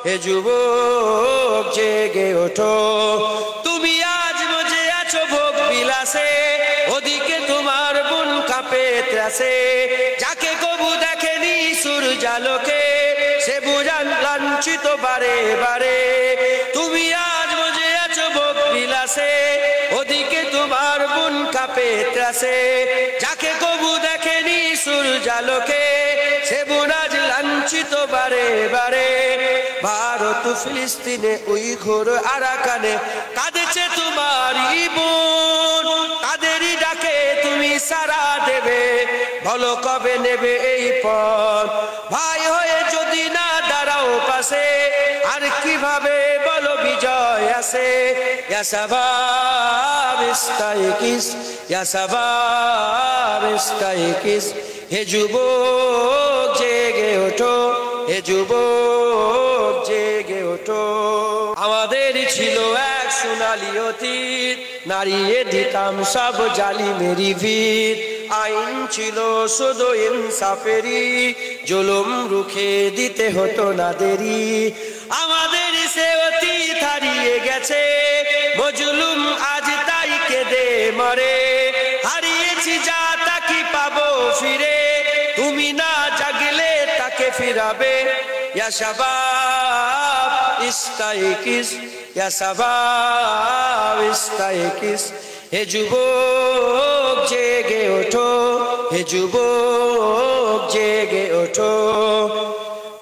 হে যুবক জেগে ওঠো, তুমি আজ মজে আছো ভোগ বিলাসে, ওদিকে তোমার বুন কাঁপে ত্রাসে। যাকে কবু দেখেনি সূর্যালোকে, সে বুঝান লাঞ্ছিত বারে বারে। তুমি আজ মজে আছো ভোগ বিলাসে, ওদিকে তোমার বুন কাঁপে ত্রাসে। যাকে কবু দেখেনি সূর্যালোকে, সে বুন আজ লাঞ্ছিত বারে বারে। ভারত ফিলিস্তিনে উইঘুর আরাকানে কাঁদেছে তোমারই বোন, তাদেরই ডাকে তুমি সাড়া দেবে, বলো কবে নেবে এই পথ। ভাই হয়ে যদি না দাঁড়াও পাশে, আর কিভাবে বলো বিজয় আসে। ইয়া শাবাব ইস্তাইকিস, ইয়া শাবাব ইস্তাইকিস, হে যুবক জেগে ওঠো, হে যুবক জেগে ওঠো। আমাদের ছিল এক সোনালী অতীত, নাড়িয়ে দিতাম সব জালিমেরই ভিত। আইন ছিল শুধু ইনসাফেরই, জুলুম রুখে দিতে হতো না দেরি। আমাদের সে অতীত হারিয়ে গেছে, মজলুম আজ তাই কেঁদে মরে। হারিয়েছি যা তা কি পাবো ফিরে, তুমি না জাগলে তাকে ফিরাবে। ইয়া শাবাব ইস্তাইকিস, ইয়া শাবাব ইস্তাইকিস, হে যুবক জেগে ওঠো, হে যুবক জেগে ওঠো।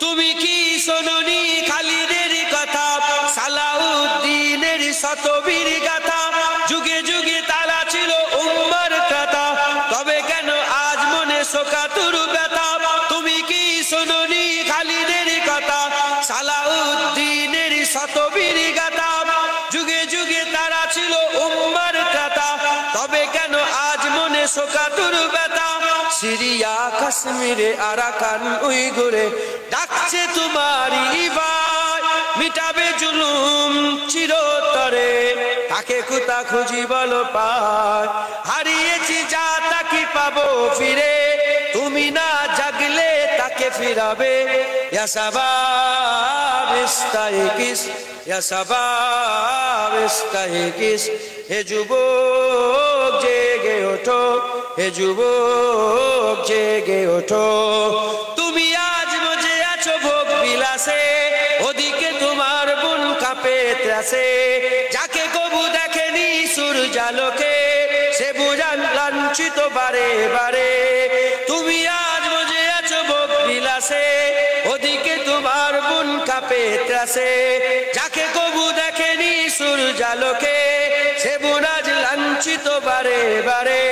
তুমি কি শোনোনি খালিদের কথা, সালাউদ্দিনের শতবীর গাথা। যুগে যুগে তারা ছিল উম্মার কথা, তবে কেন আজ মনে শোকাতুর ব্যথা। তুমি কি শোনোনি খালিদের কথা, সালাউদ্দিনের শতবীর গাথা। যুগে যুগে তারা ছিল উম্মার কথা, তবে কেন আজ মনে শোকাতুর ব্যথা। সিরিয়া কাশ্মীরে আরাকান উইঘুরে ডাকছে তোমারই ভাই, মিটাবে জুলুম চিরতরে, তাকে কোথা খুঁজি বলো পায়। হারিয়েছি যা তা কি পাবো ফিরে, তুমি না জাগলে তাকে ফিরাবে। ইয়া শাবাব ইস্তাইকিস, ইয়া শাবাব ইস্তাইকিস, হে যুবক জেগে ওঠো, হে যুবক জেগে ওঠো। তুমি আজ মজে আছো ভোগ বিলাসে, ওদিকে তোমার বুন কাঁপে ত্রাসে। যাকে কবু দেখেনি সূর্যালোকে, সে বুঝান লাঞ্ছিত বারে বারে। তুমি আজ মজে আছো ভোগ বিলাসে, ওদিকে তোমার বুন কাঁপে ত্রাসে। যাকে কবু দেখেনি সূর্যালোকে, সে বুন আজ লাঞ্ছিত বারে বারে।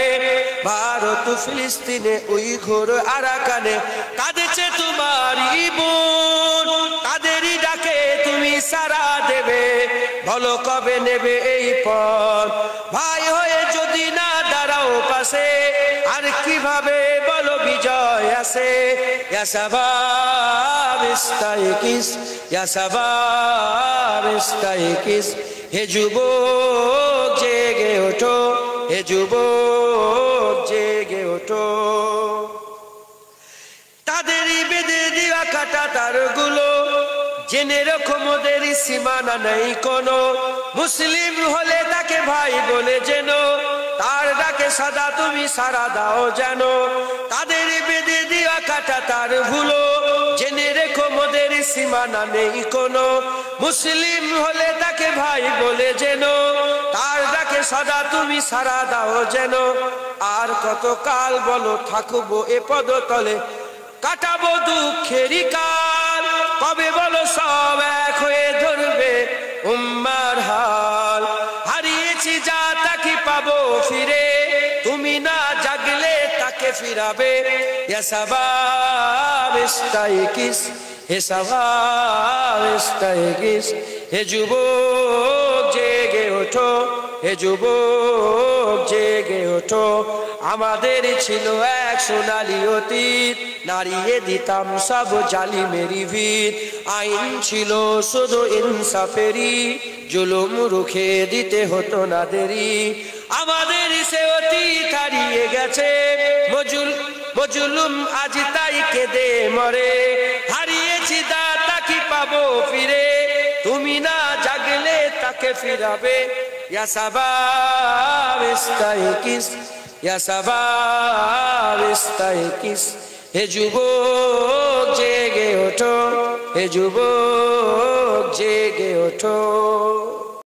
ভারত ফিলিস্তিনে উইঘুর আরাকানে কাঁদেছে তোমারই বোন, তাদেরই ডাকে তুমি সাড়া দেবে, বলো কবে নেবে এই পথ। ভাই হয়ে যদি না দাঁড়াও পাশে, আর কিভাবে বলো বিজয় আসে। ইয়া শাবাব ইস্তাইকিস, ইয়া শাবাব ইস্তাইকিস, হে যুবক জেগে ওঠো, হে যুবক জেগে ওঠো। তাদেরই বেঁধে দেওয়া কাটা তারগুলো, জেনে রাখো মোদের সীমানা নেই কোনো। মুসলিম হলে তাকে ভাই বলে যেন, তার ডাকে সদা তুমি সাড়া দাও যেন। তাদের বেঁধে দেওয়া কাটা তার ভুলো, জেনে রেখো মোদের সীমানা নেই কোনো। মুসলিম হলে তাকে ভাই বলে যেন, তার ডাকে সদা তুমি সাড়া দাও যেন। আর কত কাল বলো থাকবো এ পদতলে, কাটাবো দুঃখেরই কাল। কবে বলো সব এক হয়ে ধরবে উম্মার হাল। হারিয়েছি যা তা কি পাবো ফিরে, তুমি না জাগলে তাকে ফিরাবে। ইয়া শাবাব ইস্তাইকিস, হে শাবাব ইস্তাইকিস, হে যুবক জেগে ওঠো, হে যুবক জেগে ওঠো। আমাদের ছিল এক সোনালী অতীত, নাড়িয়ে দিতাম সব জালিমেরই ভিত। আইন ছিল শুধু ইনসাফেরই, জুলুম রুখে দিতে হতো না দেরি। আমাদের সে অতীত হারিয়ে গেছে, মজলুম আজ তাই কেঁদে মরে। হারিয়েছি দাতা কি পাবো ফিরে, তুমি না জাগলে তাকে ফিরাবে ইয়া শাবাব ইস্তাইকিস ইয়া শাবাব ইস্তাইকিস হে যুবক জেগে ওঠো হে যুবক জেগে ওঠো